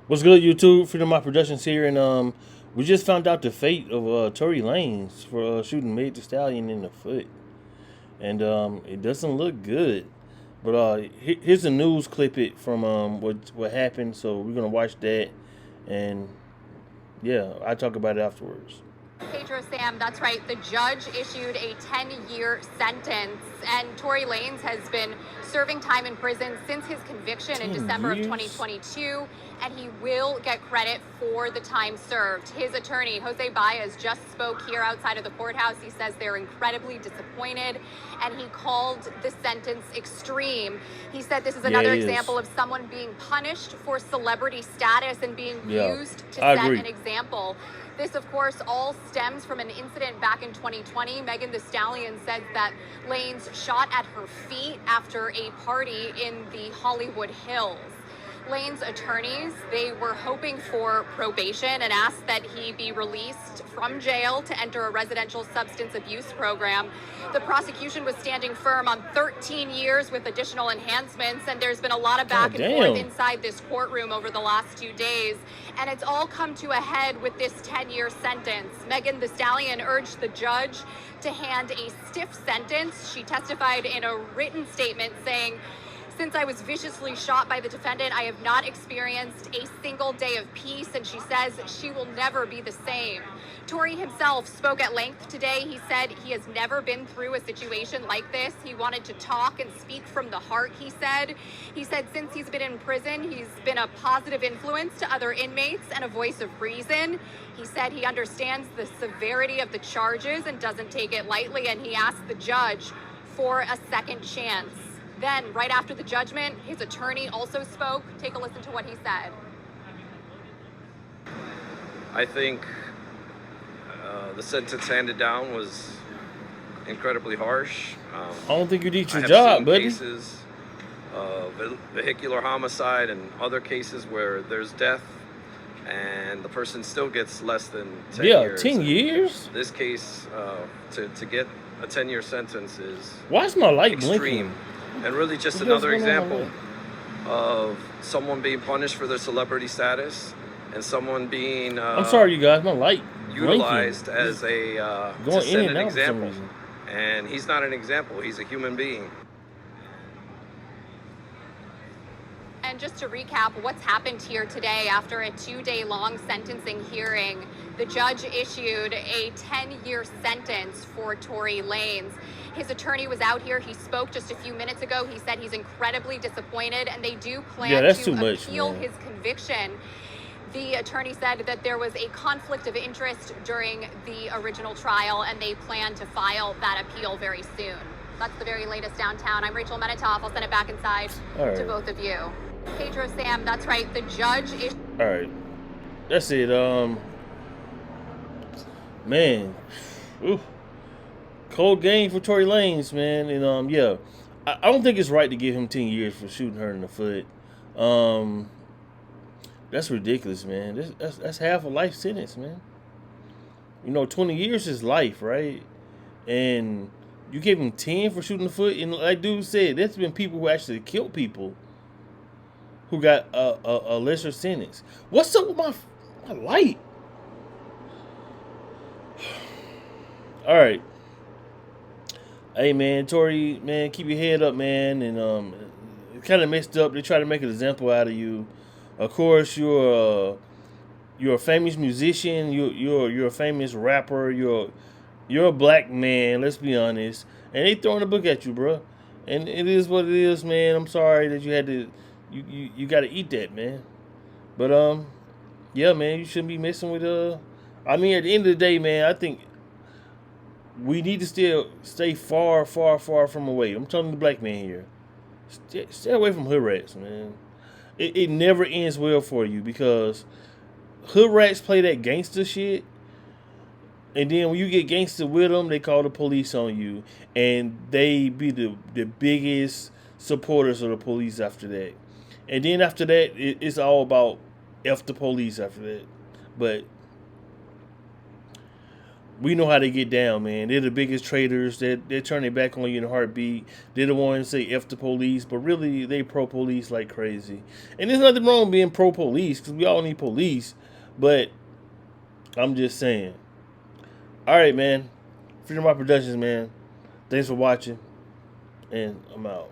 What's good, YouTube? Freedom My Productions here, and we just found out the fate of Tori Lanez for shooting Meg Thee Stallion in the foot, and it doesn't look good. But here's a news clip it from what happened. So we're gonna watch that, and yeah, I'll talk about it afterwards. Pedro, Sam, that's right. The judge issued a 10-year sentence, and Tory Lanez has been serving time in prison since his conviction in December of 2022, and he will get credit for the time served. His attorney, Jose Baez, just spoke here outside of the courthouse. He says they're incredibly disappointed, and he called the sentence extreme. He said this is another example of someone being punished for celebrity status and being used to set an example. This, of course, all stems from an incident back in 2020. Megan Thee Stallion said that Lanez shot at her feet after a party in the Hollywood Hills. Lanez's attorneys, they were hoping for probation and asked that he be released from jail to enter a residential substance abuse program. The prosecution was standing firm on 13 years with additional enhancements, and there's been a lot of back and forth inside this courtroom over the last 2 days, and it's all come to a head with this 10-year sentence. Megan Thee Stallion urged the judge to hand a stiff sentence. She testified in a written statement saying, "Since I was viciously shot by the defendant, I have not experienced a single day of peace," and she says she will never be the same. Tori himself spoke at length today. He said he has never been through a situation like this. He wanted to talk and speak from the heart, he said. He said since he's been in prison, he's been a positive influence to other inmates and a voice of reason. He said he understands the severity of the charges and doesn't take it lightly, and he asked the judge for a second chance. Then, right after the judgment, his attorney also spoke. Take a listen to what he said. I think the sentence handed down was incredibly harsh. I don't think you did your job, buddy. Cases of vehicular homicide and other cases where there's death and the person still gets less than 10 years. 10 years? This case, to get a 10-year sentence is Why is my light extreme. blinking? And really just another example of someone being punished for their celebrity status and someone being I'm sorry, you guys, my light utilized blinking. as a going to set in an and out example. for some reason. And he's not an example, he's a human being. And just to recap what's happened here today, after a 2-day-long sentencing hearing, the judge issued a 10-year sentence for Tory Lanez. His attorney was out here. He spoke just a few minutes ago. He said he's incredibly disappointed, and they do plan to appeal his conviction. The attorney said that there was a conflict of interest during the original trial, and they plan to file that appeal very soon. That's the very latest downtown. I'm Rachel Menitoff. I'll send it back inside to both of you. Pedro, Sam, that's right. The judge is... All right. That's it. Man. Ooh. Cold game for Tory Lanez, man. And yeah. I don't think it's right to give him 10 years for shooting her in the foot. That's ridiculous, man. That's half a life sentence, man. 20 years is life, right? And you gave him 10 for shooting the foot. And like dude said, there's been people who actually killed people who got a lesser sentence. What's up with my light? All right. Hey, man, Tori, man, keep your head up, man. And it kind of messed up. They try to make an example out of you. Of course, you're a famous musician. You're a famous rapper. You're a black man. Let's be honest. And they throwing a book at you, bro. And it is what it is, man. I'm sorry that you had to. You got to eat that, man. But yeah, man, you shouldn't be messing with I mean, at the end of the day, man, I think we need to still stay far, far, far from away. I'm telling the black man here, stay away from hood rats, man. It never ends well for you because hood rats play that gangster shit, and then when you get gangster with them, they call the police on you, and they be the biggest supporters of the police after that. And then after that, it's all about F the police after that. But We know how they get down, man. They're the biggest traitors. They're turning back on you in a heartbeat. They're the ones that say F the police, but really they pro-police like crazy. And there's nothing wrong with being pro-police because we all need police. But I'm just saying. All right, man. Freedom of Productions, man. Thanks for watching. And I'm out.